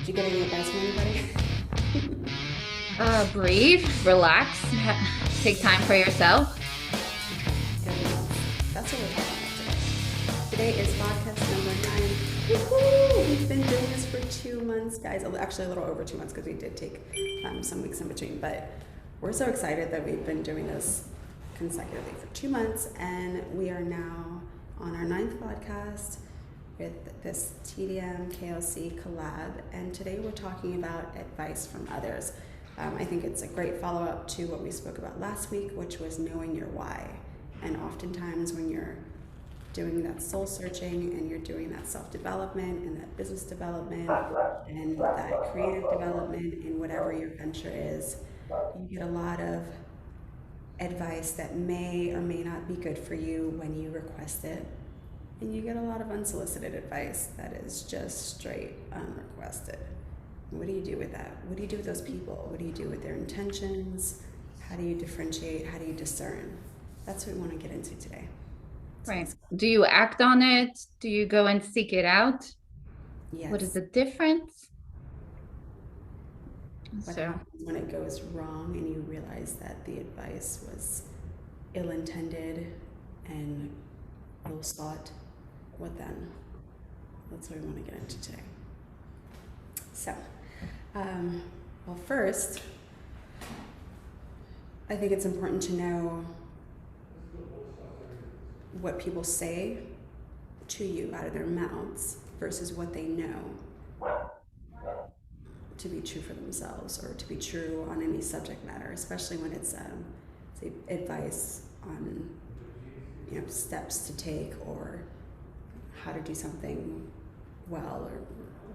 you get any advice from anybody? Breathe, relax, take time for yourself. Good enough. That's what we're talking about today. Today is podcast number 9. Woohoo! We've been doing this for 2 months, guys. Actually, a little over 2 months because we did take some weeks in between. But we're so excited that we've been doing this consecutively for 2 months, and we are now on our 9th podcast with this TDM KLC collab. And today we're talking about advice from others. I think it's a great follow-up to what we spoke about last week, which was knowing your why. And oftentimes when you're doing that soul searching and you're doing that self-development and that business development and that creative development in whatever your venture is, you get a lot of advice that may or may not be good for you when you request it. And you get a lot of unsolicited advice that is just straight unrequested. What do you do with that? What do you do with those people? What do you do with their intentions? How do you differentiate? How do you discern? That's what we want to get into today. Right. Do you act on it? Do you go and seek it out? Yes. What is the difference? What happens when it goes wrong and you realize that the advice was ill-intended and ill-sought? What then? That's what we want to get into today. So, well, first, I think it's important to know what people say to you out of their mouths versus what they know to be true for themselves or to be true on any subject matter, especially when it's say advice on steps to take or how to do something well or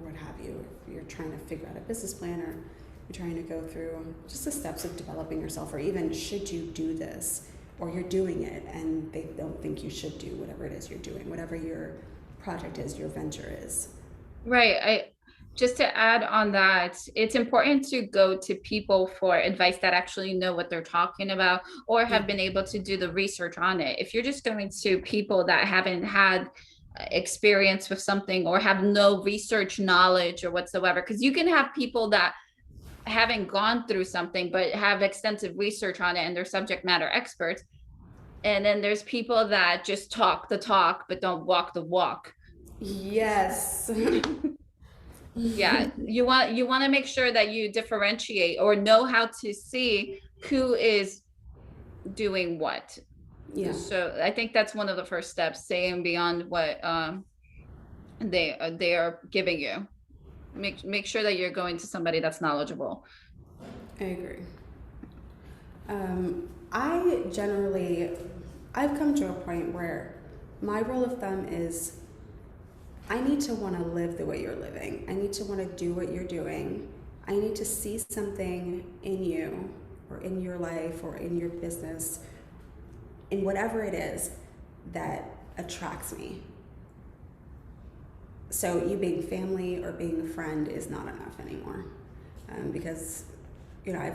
what have you. If you're trying to figure out a business plan or you're trying to go through just the steps of developing yourself, or even should you do this, or you're doing it and they don't think you should do whatever it is you're doing, whatever your project is, your venture is. Right. Just to add on that, it's important to go to people for advice that actually know what they're talking about or have been able to do the research on it. If you're just going to people that haven't had experience with something or have no research knowledge or whatsoever, because you can have people that haven't gone through something but have extensive research on it and they're subject matter experts, and then there's people that just talk the talk but don't walk the walk. Yes. Yeah, you want to make sure that you differentiate or know how to see who is doing what. Yeah. So I think that's one of the first steps, saying beyond what they are giving you. Make sure that you're going to somebody that's knowledgeable. I agree. I've come to a point where my rule of thumb is I need to want to live the way you're living. I need to want to do what you're doing. I need to see something in you or in your life or in your business, in whatever it is that attracts me. So you being family or being a friend is not enough anymore, because I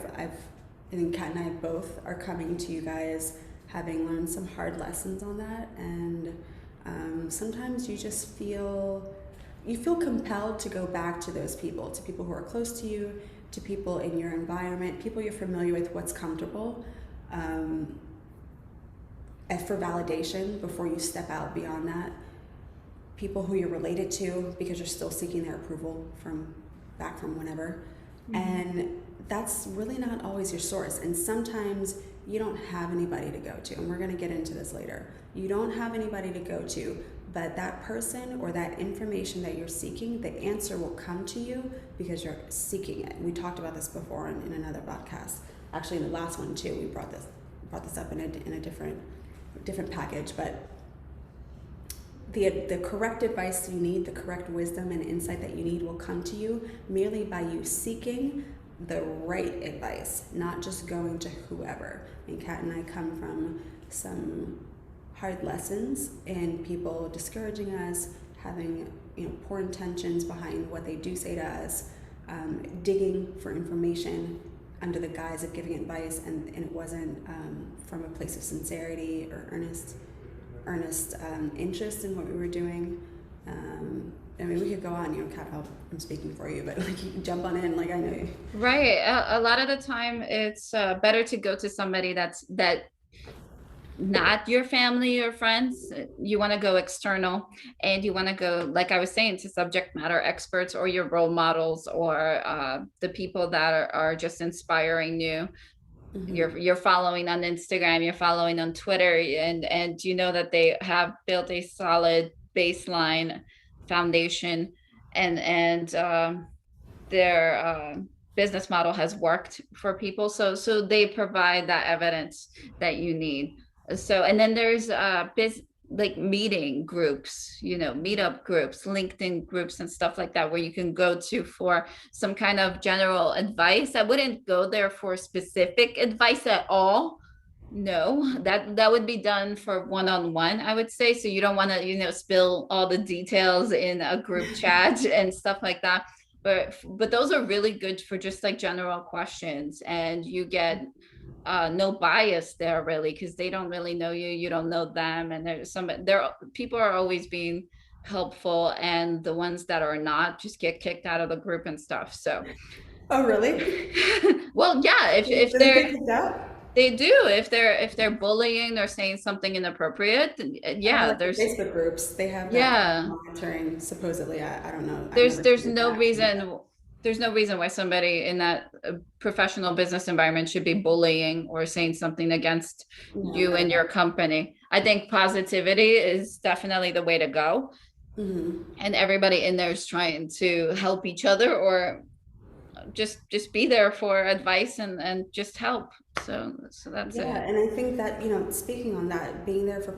think Kat and I both are coming to you guys having learned some hard lessons on that, and sometimes you just feel compelled to go back to those people, to people who are close to you, to people in your environment, people you're familiar with, what's comfortable, and for validation before you step out beyond that. People who you're related to because you're still seeking their approval from whenever. Mm-hmm. And that's really not always your source. And sometimes you don't have anybody to go to. And we're going to get into this later. You don't have anybody to go to, but that person or that information that you're seeking, the answer will come to you because you're seeking it. We talked about this before in another podcast. Actually, in the last one too, we brought this up in a different package, but the correct advice you need, the correct wisdom and insight that you need will come to you merely by you seeking the right advice, not just going to whoever. And Kat and I come from some hard lessons and people discouraging us, having poor intentions behind what they do say to us, digging for information under the guise of giving advice, and it wasn't from a place of sincerity or earnest interest in what we were doing. I mean, we could go on, Kat, I'm speaking for you, but like you can jump on in, like I know you. Right. A lot of the time it's better to go to somebody that not your family or friends. You want to go external, and you want to go, like I was saying, to subject matter experts or your role models, or the people that are just inspiring you. You're following on Instagram, you're following on Twitter, and you know that they have built a solid baseline foundation, and their business model has worked for people, so they provide that evidence that you need. So, and then there's like meeting groups, meetup groups, LinkedIn groups and stuff like that, where you can go to for some kind of general advice. I wouldn't go there for specific advice at all. No, that would be done for one-on-one, I would say. So you don't want to, spill all the details in a group chat and stuff like that. But those are really good for just like general questions, and you get no bias there really, because they don't really know you, you don't know them, and people are always being helpful, and the ones that are not just get kicked out of the group and stuff. So Oh, really? well, yeah, if Do they they're get kicked out? they do, if they're bullying or saying something inappropriate, yeah, Like the there's Facebook groups, they have that kind yeah of monitoring, supposedly. I don't know. I've there's never there's seen it in no action. reason there's no reason why somebody in that professional business environment should be bullying or saying something against No, you not and at your all. company. I think positivity is definitely the way to go, and everybody in there is trying to help each other, or just be there for advice and just help. So that's Yeah, it. and I think that, speaking on that, being there for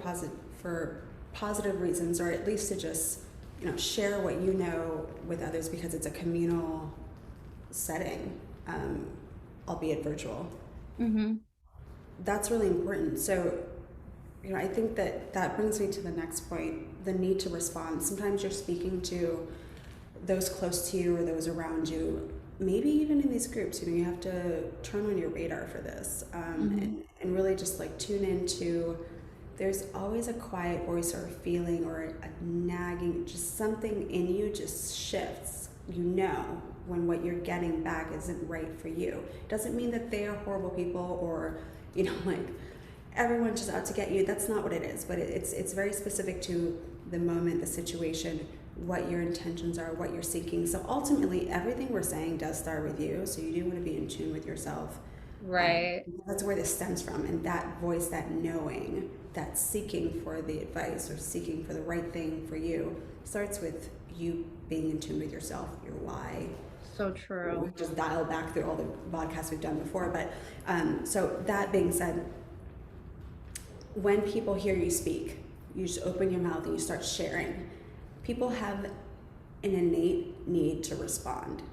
positive reasons, or at least to just, share what you know with others because it's a communal setting, albeit virtual. Mm-hmm. That's really important. So, I think that brings me to the next point, the need to respond. Sometimes you're speaking to those close to you or those around you, maybe even in these groups, you have to turn on your radar for this, and really just like tune into, there's always a quiet voice or a feeling or a nagging, just something in you just shifts, when what you're getting back isn't right for you. Doesn't mean that they are horrible people, or, like everyone's just out to get you. That's not what it is, but it's very specific to the moment, the situation, what your intentions are, what you're seeking. So ultimately, everything we're saying does start with you. So you do want to be in tune with yourself. Right. That's where this stems from. And that voice, that knowing, that seeking for the advice or seeking for the right thing for you starts with you being in tune with yourself, your why. So true. We just dial back through all the podcasts we've done before. But so that being said, when people hear you speak, you just open your mouth and you start sharing. People have an innate need to respond.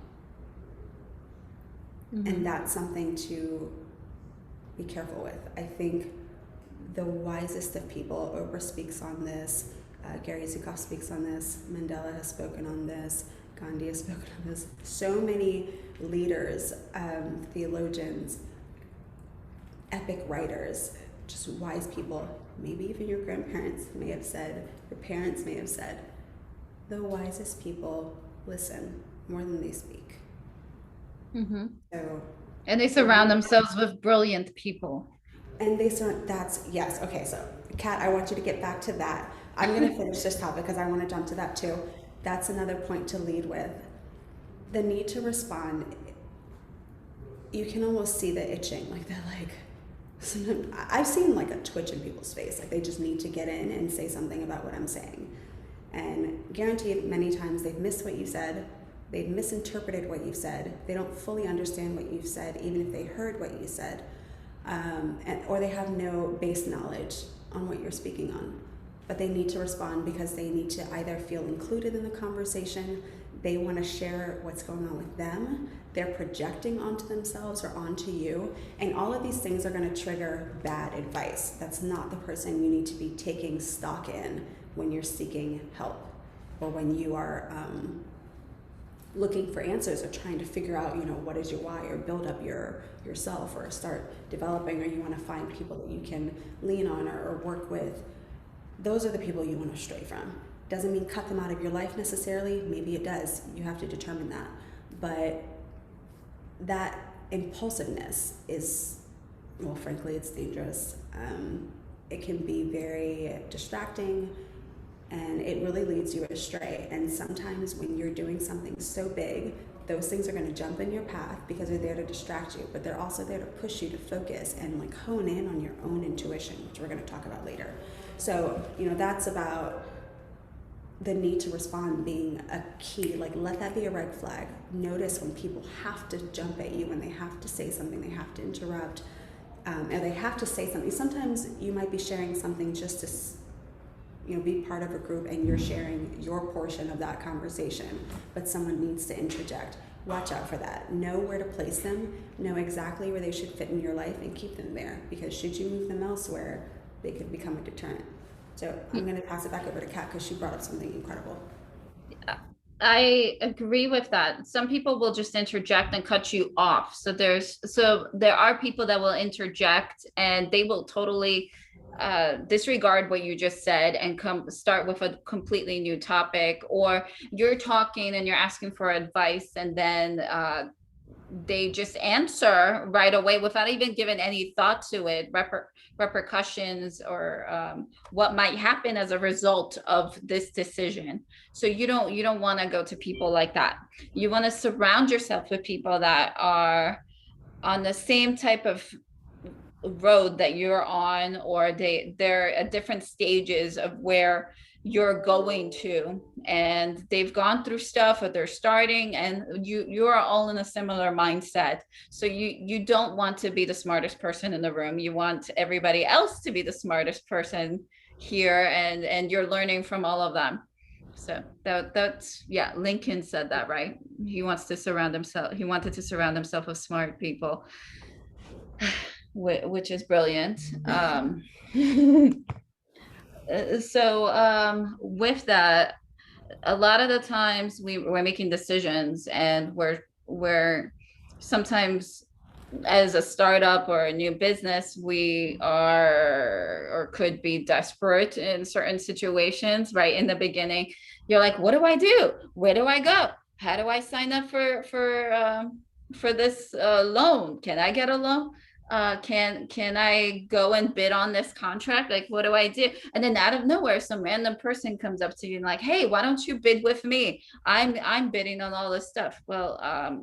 And that's something to be careful with. I think the wisest of people, Oprah speaks on this, Gary Zukav speaks on this, Mandela has spoken on this, Gandhi has spoken on this. So many leaders, theologians, epic writers, just wise people, maybe even your grandparents may have said, your parents may have said, the wisest people listen more than they speak. So, And they surround themselves with brilliant people. and yes. Okay, so Kat, I want you to get back to that. I'm going to finish this topic because I want to jump to that too. That's another point to lead with. The need to respond. You can almost see the itching, like they're like, sometimes I've seen like a twitch in people's face, like they just need to get in and say something about what I'm saying. And guaranteed many times they've missed what you said, they've misinterpreted what you've said, they don't fully understand what you've said, even if they heard what you said, or they have no base knowledge on what you're speaking on. But they need to respond because they need to either feel included in the conversation, they want to share what's going on with them, they're projecting onto themselves or onto you, and all of these things are going to trigger bad advice. That's not the person you need to be taking stock in when you're seeking help, or when you are looking for answers or trying to figure out, what is your why, or build up yourself, or start developing, or you want to find people that you can lean on or work with. Those are the people you want to stray from. Doesn't mean cut them out of your life necessarily. Maybe it does. You have to determine that. But that impulsiveness is, well, frankly, it's dangerous. It can be very distracting, and it really leads you astray. And sometimes when you're doing something so big, those things are going to jump in your path because they're there to distract you, but they're also there to push you to focus and like hone in on your own intuition, which we're going to talk about later. So, that's about the need to respond being a key. Like, let that be a red flag. Notice when people have to jump at you, when they have to say something, they have to interrupt, and they have to say something. Sometimes you might be sharing something just to be part of a group, and you're sharing your portion of that conversation, but someone needs to interject. Watch out for that. Know where to place them, know exactly where they should fit in your life, and keep them there, because should you move them elsewhere, they could become a deterrent. So I'm going to pass it back over to Kat, because she brought up something incredible. I agree with that. Some people will just interject and cut you off. So there are people that will interject, and they will totally disregard what you just said and start with a completely new topic, or you're talking and you're asking for advice, and then they just answer right away without even giving any thought to it, repercussions, or what might happen as a result of this decision. So you don't want to go to people like that. You want to surround yourself with people that are on the same type of road that you're on, or they're at different stages of where you're going to, and they've gone through stuff, or they're starting, and you are all in a similar mindset. So you don't want to be the smartest person in the room. You want everybody else to be the smartest person here, and you're learning from all of them. So that's Lincoln said that, right? He wanted to surround himself with smart people, which is brilliant. So with that, a lot of the times we're making decisions, and we're sometimes, as a startup or a new business, we are or could be desperate in certain situations. Right in the beginning, you're like, what do I do? Where do I go? How do I sign up for this loan? Can I get a loan? Can I go and bid on this contract? Like, what do I do? And then out of nowhere, some random person comes up to you and like, hey, why don't you bid with me? I'm bidding on all this stuff. Well,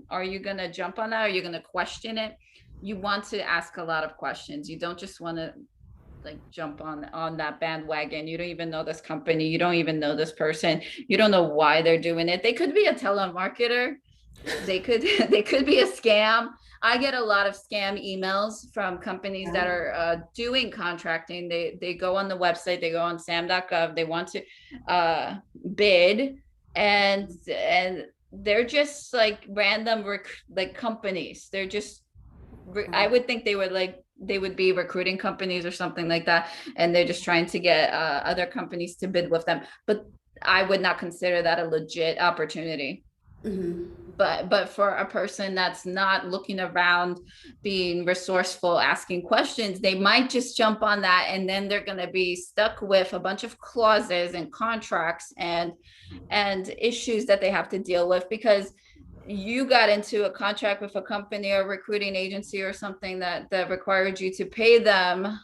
are you gonna jump on that? Are you gonna question it? You want to ask a lot of questions. You don't just want to like jump on that bandwagon. You don't even know this company. You don't even know this person. You don't know why they're doing it. They could be a telemarketer. They could be a scam. I get a lot of scam emails from companies that are doing contracting. They go on the website, they go on sam.gov, they want to bid, and they're just like random like companies. They're just I would think they would be recruiting companies or something like that, and they're just trying to get other companies to bid with them. But I would not consider that a legit opportunity. Mm-hmm. But for a person that's not looking around, being resourceful, asking questions, they might just jump on that, and then they're going to be stuck with a bunch of clauses and contracts and issues that they have to deal with, because you got into a contract with a company or recruiting agency or something that required you to pay them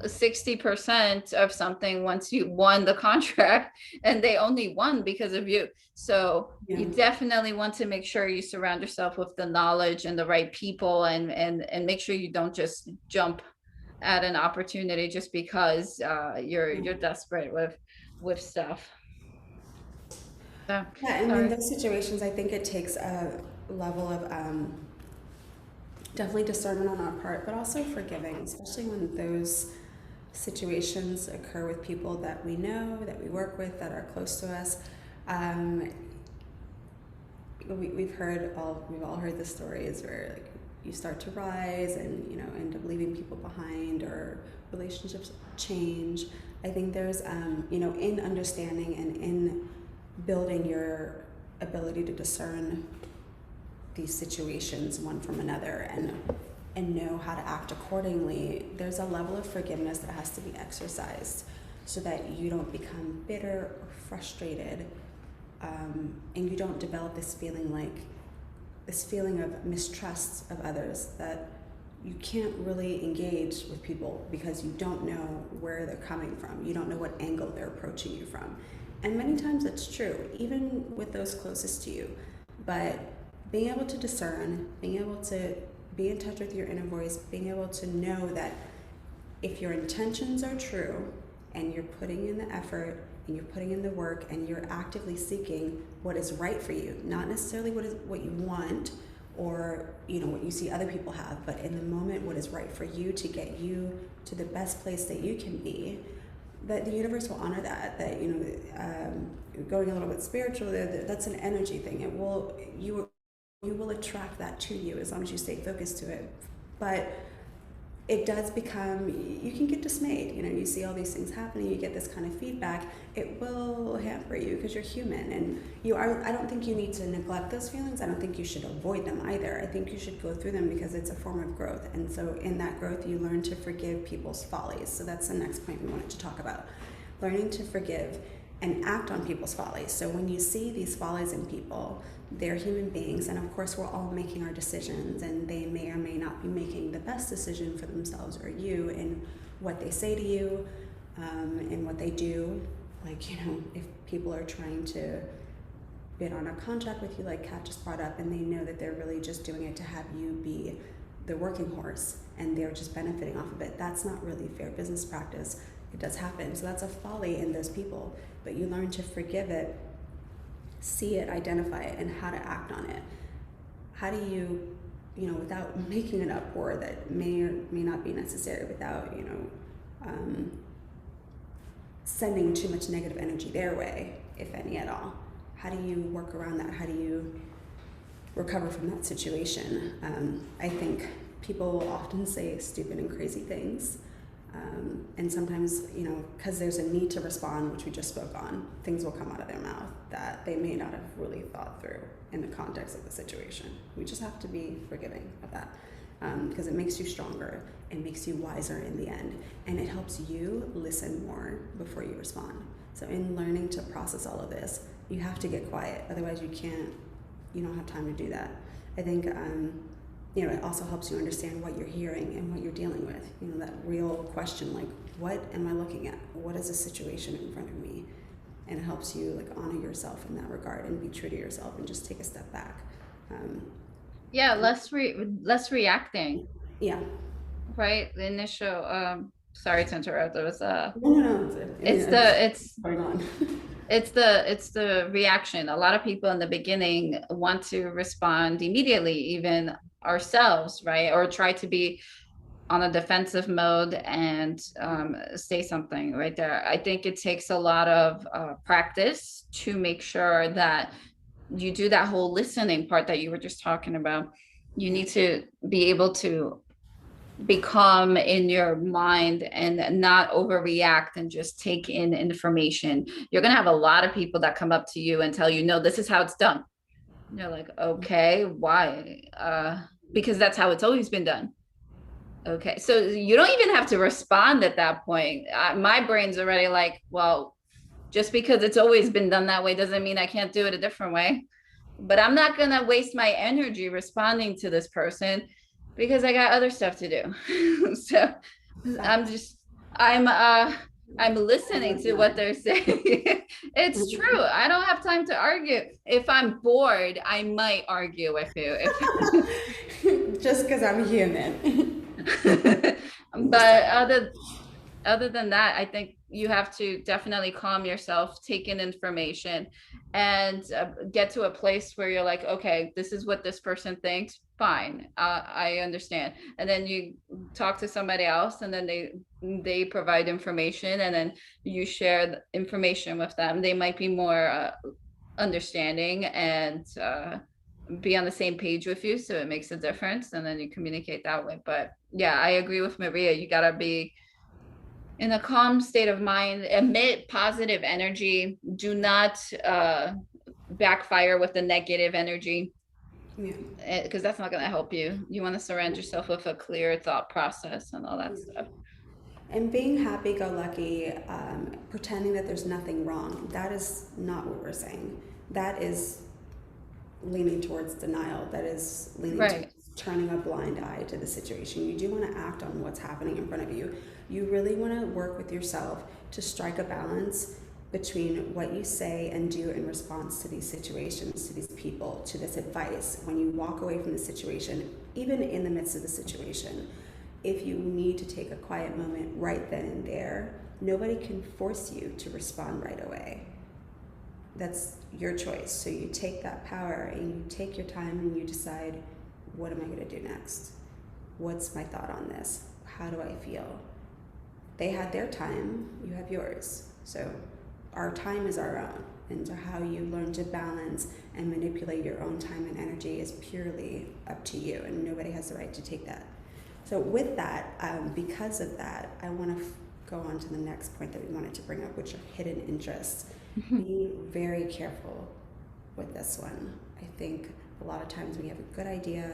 60% of something once you won the contract, and they only won because of you. So you definitely want to make sure you surround yourself with the knowledge and the right people, and make sure you don't just jump at an opportunity just because you're desperate with stuff. So, and in those situations, I think it takes a level of definitely discernment on our part, but also forgiving, especially when those situations occur with people that we know, that we work with, that are close to us. We've all heard the stories where like you start to rise and end up leaving people behind, or relationships change. I think there's in understanding and in building your ability to discern these situations one from another and know how to act accordingly, there's a level of forgiveness that has to be exercised. so that you don't become bitter or frustrated, and you don't develop this feeling of mistrust of others, that you can't really engage with people because you don't know where they're coming from. You don't know what angle they're approaching you from. And many times it's true, even with those closest to you. But being able to discern, being able to be in touch with your inner voice, being able to know that if your intentions are true and you're putting in the effort and you're putting in the work and you're actively seeking what is right for you, not necessarily what you want or what you see other people have, but in the moment what is right for you to get you to the best place that you can be, that the universe will honor that. Going a little bit spiritual, that's an energy thing. You will attract that to you as long as you stay focused to it. But it does become, you can get dismayed. You see all these things happening, you get this kind of feedback. It will hamper you because you're human, and I don't think you need to neglect those feelings. I don't think you should avoid them either. I think you should go through them because it's a form of growth. And so in that growth, you learn to forgive people's follies. So that's the next point we wanted to talk about. Learning to forgive and act on people's follies. So when you see these follies in people, they're human beings, and of course we're all making our decisions, and they may or may not be making the best decision for themselves or you in what they say to you, and what they do. If people are trying to bid on a contract with you, like Kat just brought up, and they know that they're really just doing it to have you be the working horse and they're just benefiting off of it, that's not really fair business practice. It does happen. So that's a folly in those people, but you learn to forgive it, see it, identify it, and how to act on it. How do you, without making an uproar that may or may not be necessary, without, sending too much negative energy their way, if any at all. How do you work around that? How do you recover from that situation? I think people will often say stupid and crazy things. And sometimes, because there's a need to respond, which we just spoke on, things will come out of their mouth that they may not have really thought through in the context of the situation. We just have to be forgiving of that, because it makes you stronger, it makes you wiser in the end, and it helps you listen more before you respond. So in learning to process all of this, you have to get quiet, otherwise you don't have time to do that. I think it also helps you understand what you're hearing and what you're dealing with. That real question, like, what am I looking at? What is the situation in front of me? And it helps you honor yourself in that regard and be true to yourself and just take a step back. Less reacting. Yeah. Right. The initial, sorry to interrupt. There was no. It's the reaction. A lot of people in the beginning want to respond immediately, even ourselves, right? Or try to be on a defensive mode and say something right there. I think it takes a lot of practice to make sure that you do that whole listening part that you were just talking about. You need to be able to be calm in your mind and not overreact and just take in information. You're going to have a lot of people that come up to you and tell you, no, this is how it's done. And you're like, okay, why? Because that's how it's always been done. Okay, so you don't even have to respond at that point. My brain's already like, well, just because it's always been done that way doesn't mean I can't do it a different way. But I'm not going to waste my energy responding to this person because I got other stuff to do. So I'm listening to what they're saying. It's true. I don't have time to argue. If I'm bored, I might argue with you. Just because I'm human. But other than that, I think you have to definitely calm yourself, take in information, and get to a place where you're like, okay, this is what this person thinks. Fine, I understand. And then you talk to somebody else, and then they provide information, and then you share the information with them. They might be more understanding and be on the same page with you, so it makes a difference, and then you communicate that way. But yeah, I agree with Maria. You gotta be in a calm state of mind, emit positive energy. Do not backfire with the negative energy, because that's not going to help you. You want to surround yourself with a clear thought process and all that stuff. And being happy-go-lucky, pretending that there's nothing wrong, that is not what we're saying. That is leaning towards denial. That is leaning Right. towards turning a blind eye to the situation. You do want to act on what's happening in front of you. You really want to work with yourself to strike a balance between what you say and do in response to these situations, to these people, to this advice. When you walk away from the situation, even in the midst of the situation, if you need to take a quiet moment right then and there, nobody can force you to respond right away. That's your choice. So you take that power and you take your time and you decide, what am I going to do next? What's my thought on this? How do I feel? They had their time, you have yours. So our time is our own. And so how you learn to balance and manipulate your own time and energy is purely up to you, and nobody has the right to take that. So with that, because of that, I want to go on to the next point that we wanted to bring up, which are hidden interests. Be very careful with this one. I think a lot of times when you have a good idea,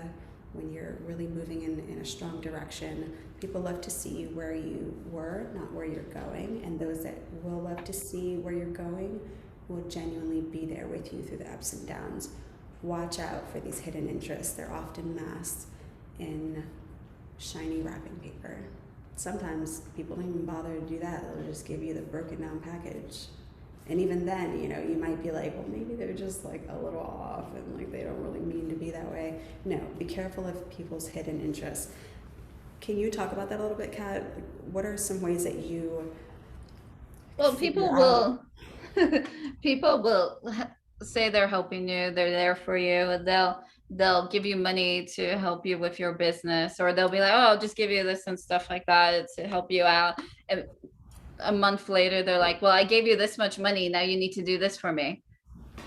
when you're really moving in a strong direction, people love to see where you were, not where you're going. And those that will love to see where you're going will genuinely be there with you through the ups and downs. Watch out for these hidden interests. They're often masked in shiny wrapping paper. Sometimes people don't even bother to do that. They'll just give you the broken down package. And even then, you might be like, well, maybe they're just like a little off and like they don't really mean to be that way. No, be careful of people's hidden interests. Can you talk about that a little bit, Kat? What are some ways that you Well, figure out? people will say they're helping you, they're there for you. They'll give you money to help you with your business, or they'll be like, oh, I'll just give you this and stuff like that to help you out. And a month later, they're like, well, I gave you this much money, now you need to do this for me. Okay,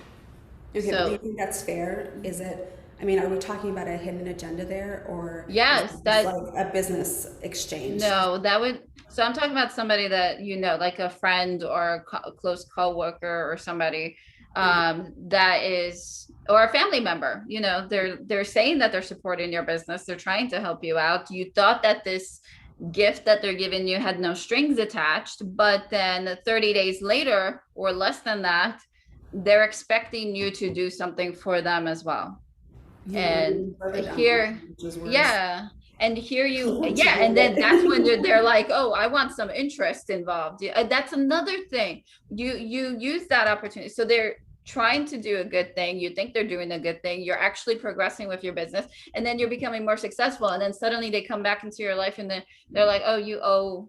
but do you So think that's fair? Is it, I mean, are we talking about a hidden agenda there, or is it yes, just that like a business exchange? no, that would, so I'm talking about somebody that, like a friend or a close coworker or somebody Okay. that is, or a family member, they're saying that they're supporting your business, they're trying to help you out. You thought that this gift that they're giving you had no strings attached, but then 30 days later or less than that, they're expecting you to do something for them as well. Yeah, or And even further down the here, line, which is worse, yeah, and here you, which is yeah, and then worse. that's when they're like, oh, I want some interest involved. Yeah, that's another thing. You use that opportunity, so they're trying to do a good thing, you think they're doing a good thing, you're actually progressing with your business, and then you're becoming more successful, and then suddenly they come back into your life and then they're like, oh, you owe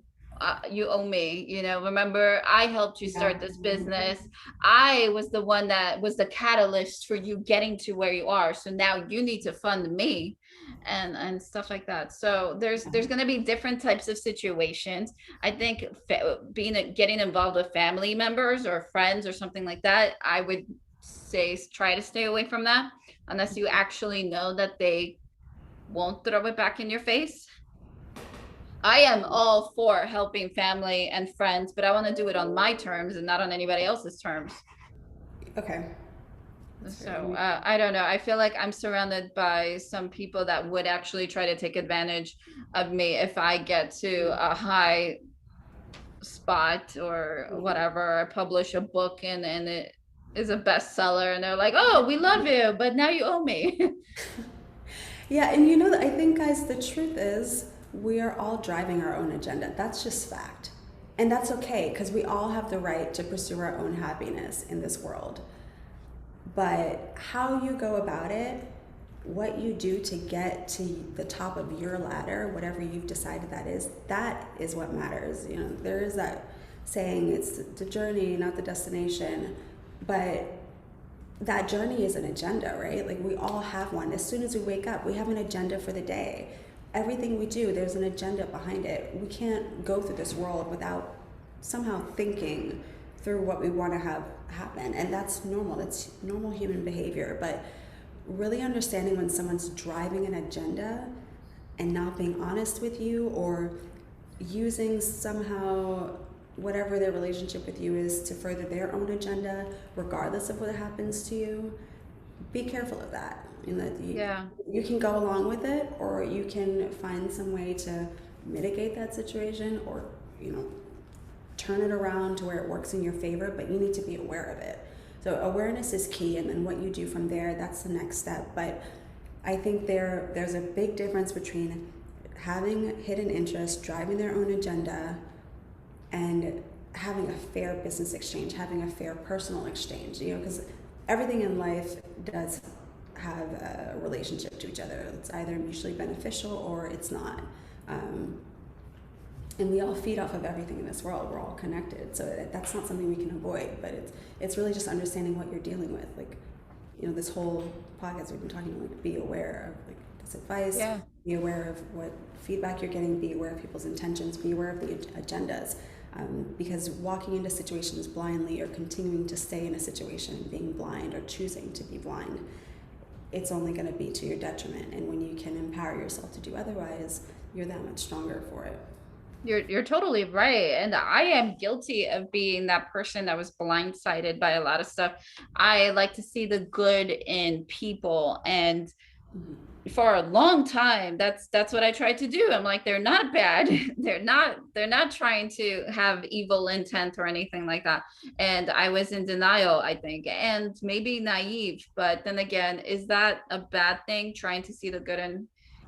me, remember I helped you Yeah. start this business, I was the one that was the catalyst for you getting to where you are, so now you need to fund me, and stuff like that. So there's going to be different types of situations. I think getting involved with family members or friends or something like that, I would say try to stay away from that unless you actually know that they won't throw it back in your face. I am all for helping family and friends, but I want to do it on my terms and not on anybody else's terms. Okay. That's fair. So I don't know. I feel like I'm surrounded by some people that would actually try to take advantage of me if I get to a high spot or whatever. I publish a book and it is a bestseller, and they're like, "Oh, we love you, but now you owe me." Yeah, and I think, guys, the truth is we are all driving our own agenda. That's just fact. And that's okay, because we all have the right to pursue our own happiness in this world. But how you go about it, what you do to get to the top of your ladder, whatever you've decided that is what matters. There is that saying, it's the journey, not the destination. But that journey is an agenda, right? Like, we all have one. As soon as we wake up, we have an agenda for the day. Everything we do, there's an agenda behind it. We can't go through this world without somehow thinking through what we want to have happen. And that's normal. That's normal human behavior. But really understanding when someone's driving an agenda and not being honest with you, or using somehow whatever their relationship with you is to further their own agenda, regardless of what happens to you, be careful of that. Yeah. You can go along with it, or you can find some way to mitigate that situation, or turn it around to where it works in your favor, but you need to be aware of it. So awareness is key, and then what you do from there, that's the next step. But I think there's a big difference between having hidden interests, driving their own agenda, and having a fair business exchange, having a fair personal exchange, because everything in life does have a relationship to each other. It's either mutually beneficial or it's not. And we all feed off of everything in this world. We're all connected. So that's not something we can avoid, but it's really just understanding what you're dealing with. Like, this whole podcast we've been talking, like, be aware of like this advice, be aware of what feedback you're getting, be aware of people's intentions, be aware of the agendas. Because walking into situations blindly or continuing to stay in a situation being blind or choosing to be blind, it's only going to be to your detriment. And when you can empower yourself to do otherwise, you're that much stronger for it. You're totally right. And I am guilty of being that person that was blindsided by a lot of stuff. I like to see the good in people, and for a long time, that's what I tried to do. I'm like, they're not bad. They're not trying to have evil intent or anything like that. And I was in denial, I think, and maybe naive. But then again, is that a bad thing, trying to see the good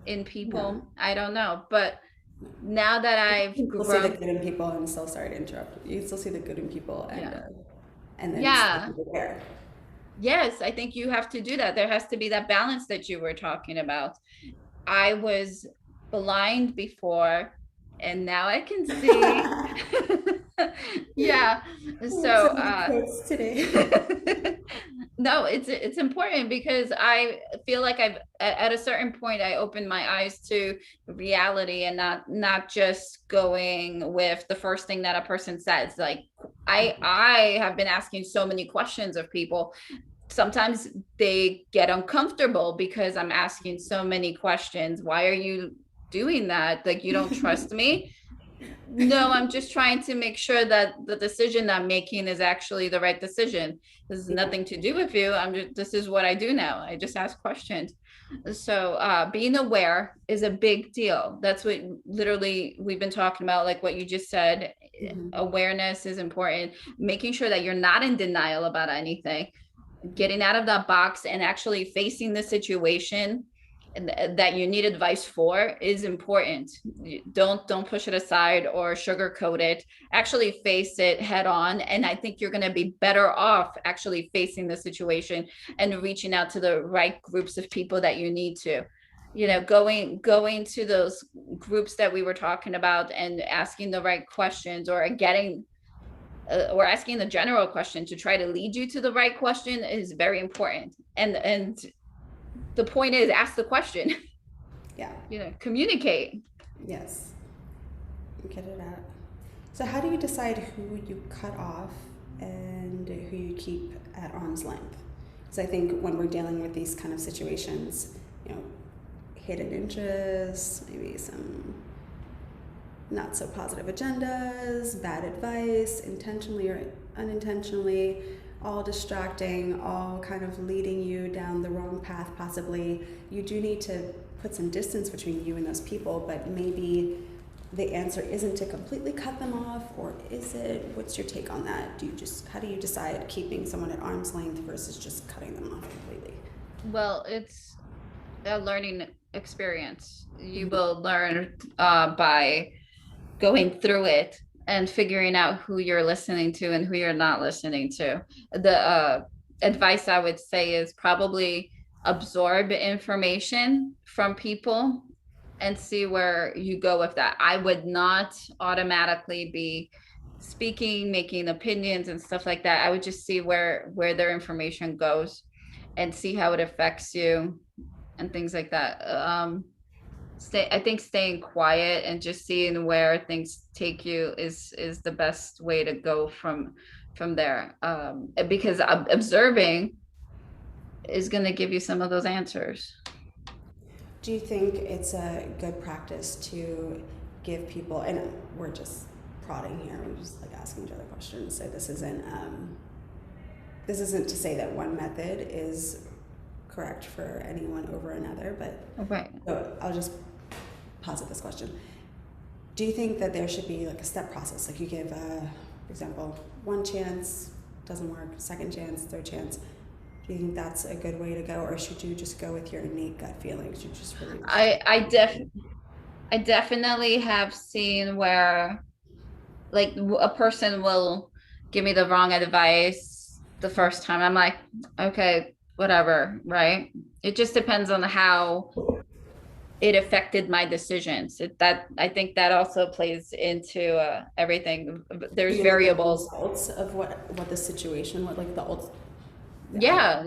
in people? I don't know. But now that I've grown, see the good in people. I'm so sorry to interrupt. You can still see the good in people, and then there. Yes, I think you have to do that. There has to be that balance that you were talking about. I was blind before, and now I can see. Yeah. So today. No, it's important, because I feel like at a certain point I opened my eyes to reality, and not just going with the first thing that a person says. Like, I have been asking so many questions of people. Sometimes they get uncomfortable because I'm asking so many questions. Why are you doing that? Like, you don't trust me? No, I'm just trying to make sure that the decision I'm making is actually the right decision. This has nothing to do with you. This is what I do now. I just ask questions. So being aware is a big deal. That's what literally we've been talking about, like what you just said. Awareness is important. Making sure that you're not in denial about anything. Getting out of that box and actually facing the situation that you need advice for is important. Don't push it aside or sugarcoat it. Actually face it head on. And I think you're going to be better off actually facing the situation and reaching out to the right groups of people that you need to. Going to those groups that we were talking about and asking the right questions, or asking the general question to try to lead you to the right question is very important. And the point is, ask the question. Communicate. Yes. Get it out. So how do you decide who you cut off and who you keep at arm's length? Because I think when we're dealing with these kind of situations, hidden interests, maybe some not so positive agendas, bad advice, intentionally or unintentionally, all distracting, all kind of leading you down the wrong path possibly. You do need to put some distance between you and those people, but maybe the answer isn't to completely cut them off, or is it? What's your take on that? How do you decide keeping someone at arm's length versus just cutting them off completely? Well, it's a learning experience. You will learn by going through it and figuring out who you're listening to and who you're not listening to. The advice I would say is probably absorb information from people and see where you go with that. I would not automatically be speaking, making opinions and stuff like that. I would just see where their information goes and see how it affects you and things like that. I think staying quiet and just seeing where things take you is the best way to go from there. Because observing is going to give you some of those answers. Do you think it's a good practice to give people, and we're just prodding here, we're just like asking each other questions, so this isn't to say that one method is correct for anyone over another, but right. So I'll just posit this question. do you think that there should be like a step process? Like you give, for example, one chance, doesn't work, second chance, third chance. Do you think that's a good way to go, or should you just go with your innate gut feelings? You just really. I definitely have seen where like a person will give me the wrong advice the first time. I'm like, okay, whatever, right? It just depends on how it affected my decisions. That I think that also plays into everything. There's variables. The results of what the situation, what like the old. Yeah,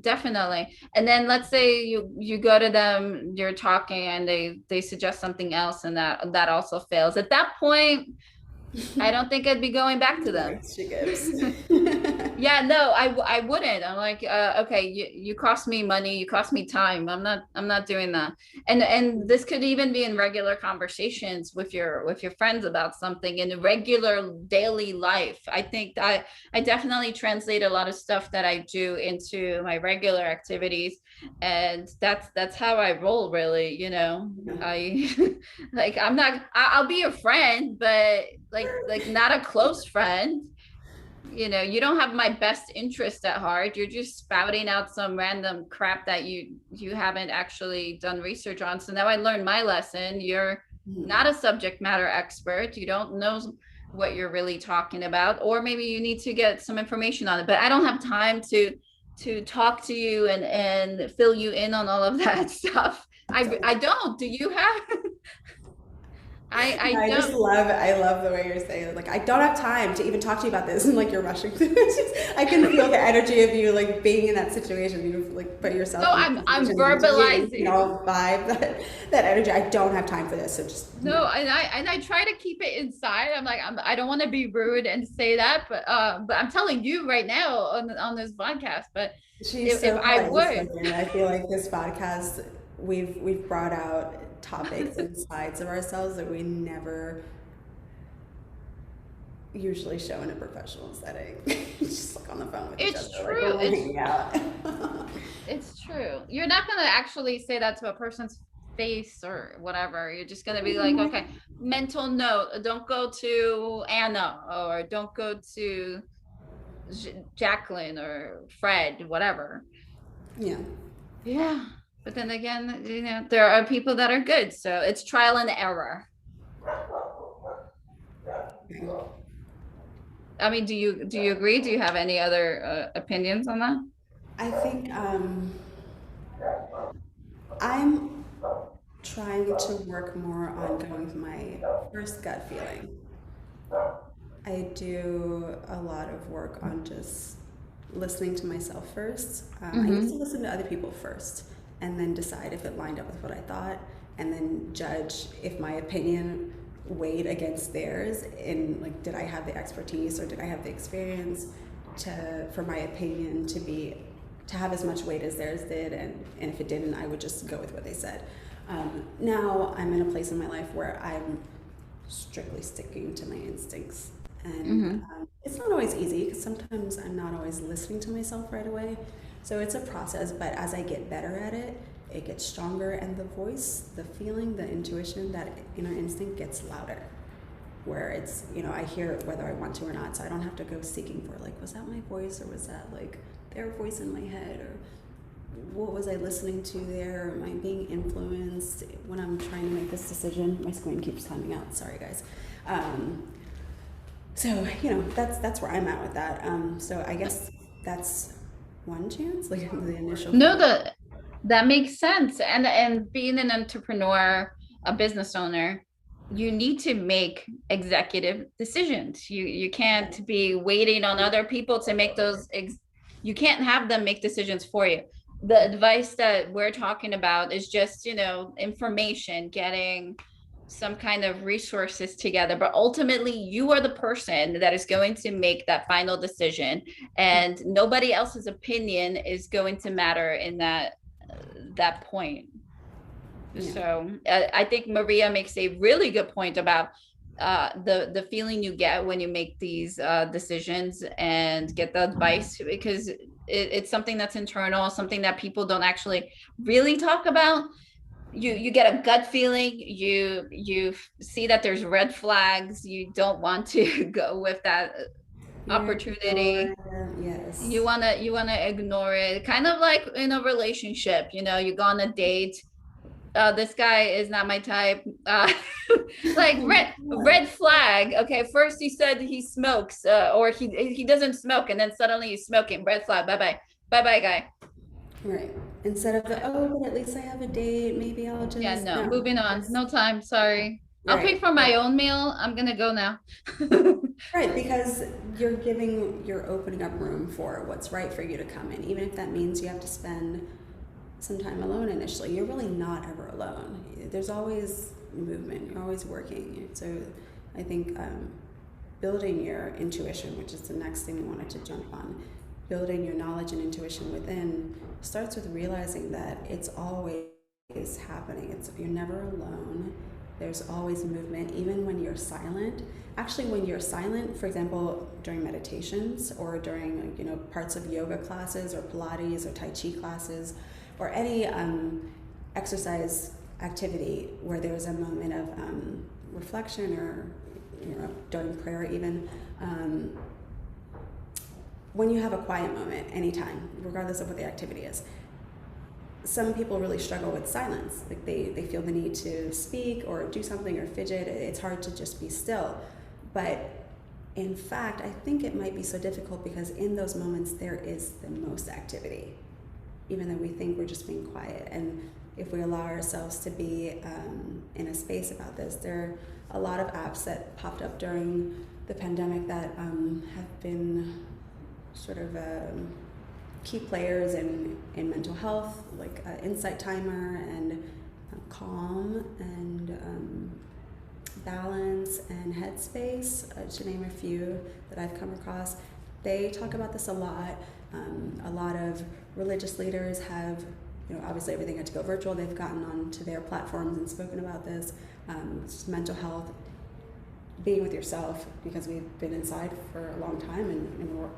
definitely. And then let's say you go to them, you're talking, and they suggest something else, and that also fails. At that point, I don't think I'd be going back to them. She gives. Yeah, no, I wouldn't. I'm like, okay, you cost me money, you cost me time. I'm not doing that. And this could even be in regular conversations with your friends about something in a regular daily life. I think I definitely translate a lot of stuff that I do into my regular activities, and that's how I roll, really. You know, I like I'll be a friend, but like not a close friend. You know, you don't have my best interest at heart. You're just spouting out some random crap that you haven't actually done research on. So now I learned my lesson. You're not a subject matter expert. You don't know what you're really talking about, or maybe you need to get some information on it. But I don't have time to talk to you and fill you in on all of that stuff. I don't. Do you have? I just don't. I love the way you're saying it. Like, I don't have time to even talk to you about this, and like you're rushing through this. I can feel the energy of you like being in that situation. You like put yourself. No, I'm verbalizing. You know, vibe that energy. I don't have time for this. So just no. And I try to keep it inside. I'm like I don't want to be rude and say that, but I'm telling you right now on this podcast. But if I would, I feel like this podcast we've brought out topics and sides of ourselves that we never usually show in a professional setting. Just like on the phone with each other. It's true. Like, hanging out. It's true. You're not going to actually say that to a person's face or whatever. You're just going to be like, okay, mental note, don't go to Anna, or don't go to Jacqueline or Fred, whatever. Yeah. But then again, you know, there are people that are good. So it's trial and error. I mean, do you agree? Do you have any other opinions on that? I think I'm trying to work more on going with my first gut feeling. I do a lot of work on just listening to myself first. I used to listen to other people first, and then decide if it lined up with what I thought, and then judge if my opinion weighed against theirs, and like, did I have the expertise or did I have the experience for my opinion to have as much weight as theirs did, and if it didn't, I would just go with what they said. Now I'm in a place in my life where I'm strictly sticking to my instincts, and it's not always easy because sometimes I'm not always listening to myself right away. So it's a process, but as I get better at it, it gets stronger, and the voice, the feeling, the intuition, that inner instinct gets louder, where it's, you know, I hear it whether I want to or not, so I don't have to go seeking for like, was that my voice, or was that like their voice in my head, or what was I listening to there? Am I being influenced when I'm trying to make this decision? My screen keeps timing out, sorry guys. So, you know, that's where I'm at with that. So I guess that's one chance, like the initial. No, that makes sense. And being an entrepreneur, a business owner, you need to make executive decisions. You can't be waiting on other people to make those. You can't have them make decisions for you. The advice that we're talking about is just, you know, information, getting some kind of resources together, but ultimately you are the person that is going to make that final decision, and nobody else's opinion is going to matter in that point. So I think Maria makes a really good point about the feeling you get when you make these decisions and get the advice, because it's something that's internal, something that people don't actually really talk about. you get a gut feeling, you see that there's red flags, you don't want to go with that opportunity. Yes. You want to ignore it, kind of like in a relationship, you go on a date. This guy is not my type. Like red flag. Okay, first he said he smokes, or he doesn't smoke, and then suddenly he's smoking. Red flag. Bye bye, guy. Right. Instead of but at least I have a date. Maybe I'll Yeah, just no. no. Moving on. Just No time. Sorry. I'll pay right. for my Right. own meal. I'm gonna go now. Right, because you're opening up room for what's right for you to come in, even if that means you have to spend some time alone initially. You're really not ever alone. There's always movement. You're always working. So I think building your intuition, which is the next thing we wanted to jump on, building your knowledge and intuition within starts with realizing that it's always happening. You're never alone. There's always movement, even when you're silent. Actually, when you're silent, for example, during meditations or during parts of yoga classes or Pilates or Tai Chi classes or any exercise activity where there's a moment of reflection or during prayer even, when you have a quiet moment anytime, regardless of what the activity is. Some people really struggle with silence. Like they feel the need to speak or do something or fidget. It's hard to just be still. But in fact, I think it might be so difficult because in those moments there is the most activity, even though we think we're just being quiet. And if we allow ourselves to be in a space about this, there are a lot of apps that popped up during the pandemic that have been sort of key players in mental health, like Insight Timer and Calm and Balance and Headspace, to name a few that I've come across. They talk about this a lot. A lot of religious leaders have, obviously everything had to go virtual. They've gotten onto their platforms and spoken about this. Just mental health, being with yourself, because we've been inside for a long time and we're,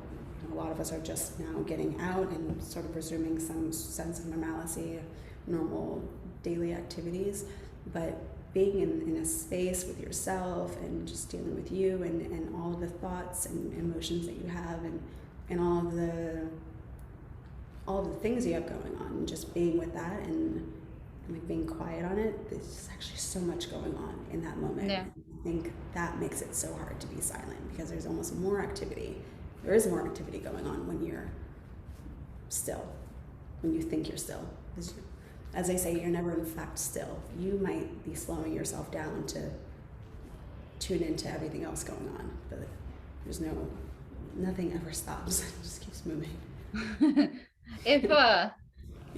a lot of us are just now getting out and sort of resuming some sense of normalcy, normal daily activities. But being in a space with yourself and just dealing with you and all of the thoughts and emotions that you have and all of the things you have going on, and just being with that and like being quiet on it, there's actually so much going on in that moment. Yeah. I think that makes it so hard to be silent because there's almost more activity. There is more activity going on when you're still, when you think you're still. As they say, you're never in fact still. You might be slowing yourself down to tune into everything else going on, but there's nothing ever stops. It just keeps moving.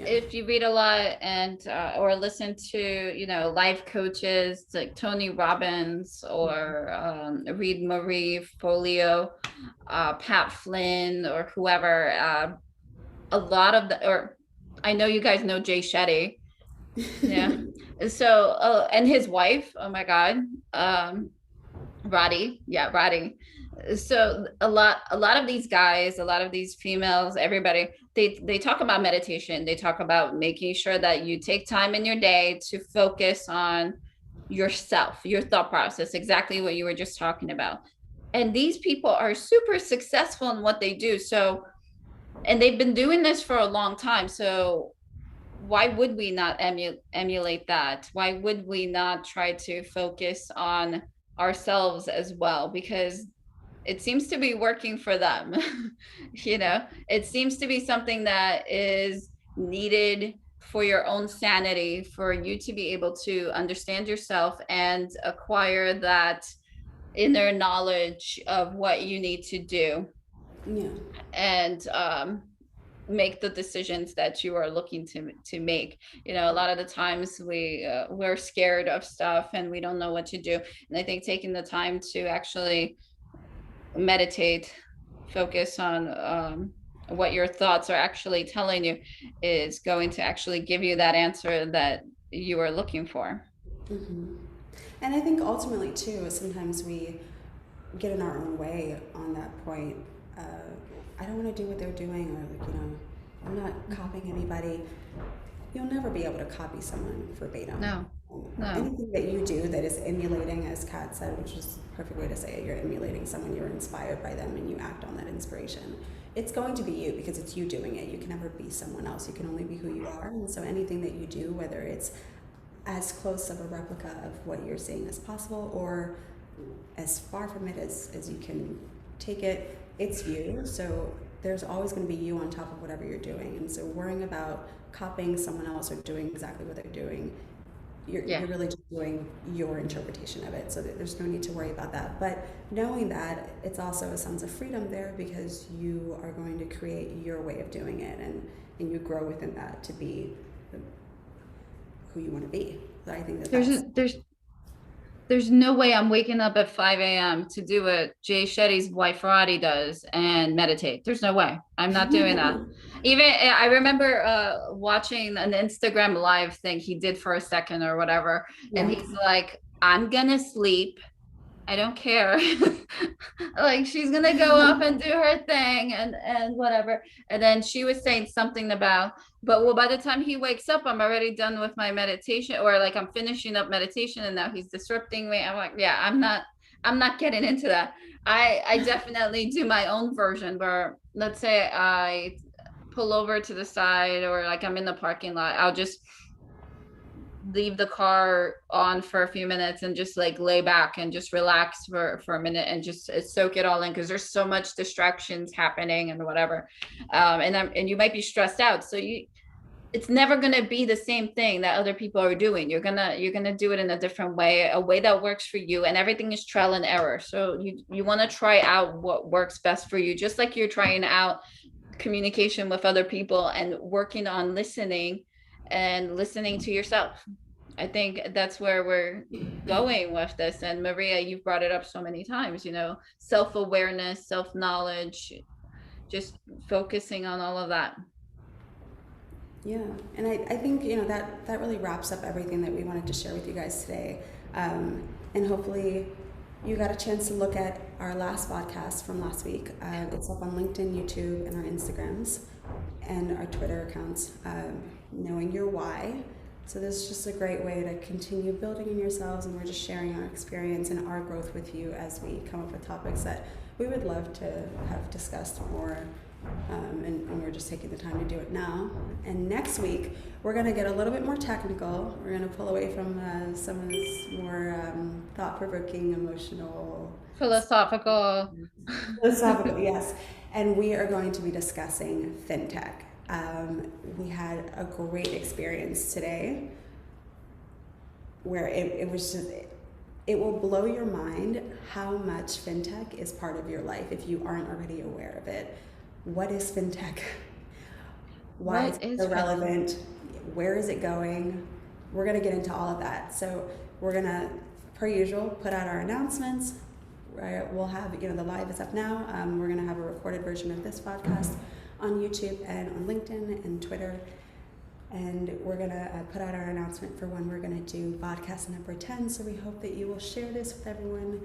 If you read a lot and or listen to life coaches like Tony Robbins or read Marie Folio, Pat Flynn or whoever, a lot of or I know you guys know Jay Shetty. Yeah. So and his wife, oh my God, Roddy. Yeah, Roddy. So a lot of these guys, a lot of these females, everybody, they talk about meditation. They talk about making sure that you take time in your day to focus on yourself, your thought process, exactly what you were just talking about. And these people are super successful in what they do. So, and they've been doing this for a long time. So why would we not emulate that? Why would we not try to focus on ourselves as well? Because it seems to be working for them. It seems to be something that is needed for your own sanity, for you to be able to understand yourself and acquire that inner knowledge of what you need to do. Yeah. And make the decisions that you are looking to make. A lot of the times we're scared of stuff and we don't know what to do. And I think taking the time to actually meditate, focus on what your thoughts are actually telling you is going to actually give you that answer that you are looking for. Mm-hmm. And I think ultimately too, sometimes we get in our own way on that point. I don't want to do what they're doing, or I'm not copying anybody. you'll never be able to copy someone verbatim. No, no. Anything that you do that is emulating, as Kat said, which is the perfect way to say it, you're emulating someone, you're inspired by them, and you act on that inspiration. It's going to be you because it's you doing it. You can never be someone else. You can only be who you are. And so anything that you do, whether it's as close of a replica of what you're seeing as possible or as far from it as you can take it, it's you. So there's always going to be you on top of whatever you're doing. And so worrying about copying someone else or doing exactly what they're doing, you're really just doing your interpretation of it. So there's no need to worry about that. But knowing that, it's also a sense of freedom there because you are going to create your way of doing it, and you grow within that to be who you want to be. So I think there's no way I'm waking up at 5 a.m. to do what Jay Shetty's wife Roddy does and meditate. There's no way. I'm not doing that. Even I remember watching an Instagram live thing he did for a second or whatever. Yeah. And he's like, I'm going to sleep. I don't care. Like she's going to go up and do her thing and whatever. And then she was saying something about, but well, by the time he wakes up, I'm already done with my meditation, or like I'm finishing up meditation and now he's disrupting me. I'm like, yeah, I'm not getting into that. I definitely do my own version where let's say I pull over to the side or like I'm in the parking lot. I'll just leave the car on for a few minutes and just like lay back and just relax for a minute and just soak it all in, because there's so much distractions happening and whatever. And you might be stressed out, so it's never going to be the same thing that other people are doing. You're gonna do it in a different way, a way that works for you, and everything is trial and error. So you want to try out what works best for you, just like you're trying out communication with other people and working on listening to yourself. I think that's where we're going with this. And Maria, you've brought it up so many times, self-awareness, self-knowledge, just focusing on all of that. Yeah, and I think that really wraps up everything that we wanted to share with you guys today. And hopefully you got a chance to look at our last podcast from last week. It's up on LinkedIn, YouTube, and our Instagrams and our Twitter accounts, knowing your why. So this is just a great way to continue building in yourselves, and we're just sharing our experience and our growth with you as we come up with topics that we would love to have discussed more, and we're just taking the time to do it now. And next week, we're going to get a little bit more technical. We're going to pull away from some of this more thought-provoking, emotional... Philosophical, yes. And we are going to be discussing fintech. We had a great experience today where it was just, it will blow your mind how much fintech is part of your life if you aren't already aware of it. What is fintech? Why is it relevant? Where is it going? We're going to get into all of that. So we're going to, per usual, put out our announcements. We'll have, the live is up now. We're going to have a recorded version of this podcast on YouTube and on LinkedIn and Twitter. And we're going to put out our announcement for when we're going to do podcast number 10. So we hope that you will share this with everyone.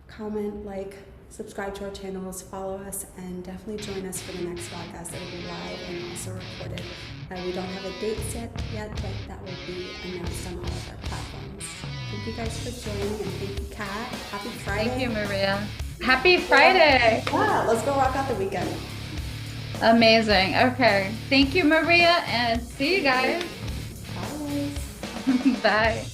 Comment, like, subscribe to our channels, follow us, and definitely join us for the next podcast. It'll be live and also recorded. We don't have a date set yet, but that will be announced on all of our platforms. Thank you guys for joining, and thank you, Kat. Happy Friday. Thank you, Maria. Happy Friday. Yeah, let's go rock out the weekend. Amazing. Okay. Thank you, Maria, and see you guys. Bye. Bye.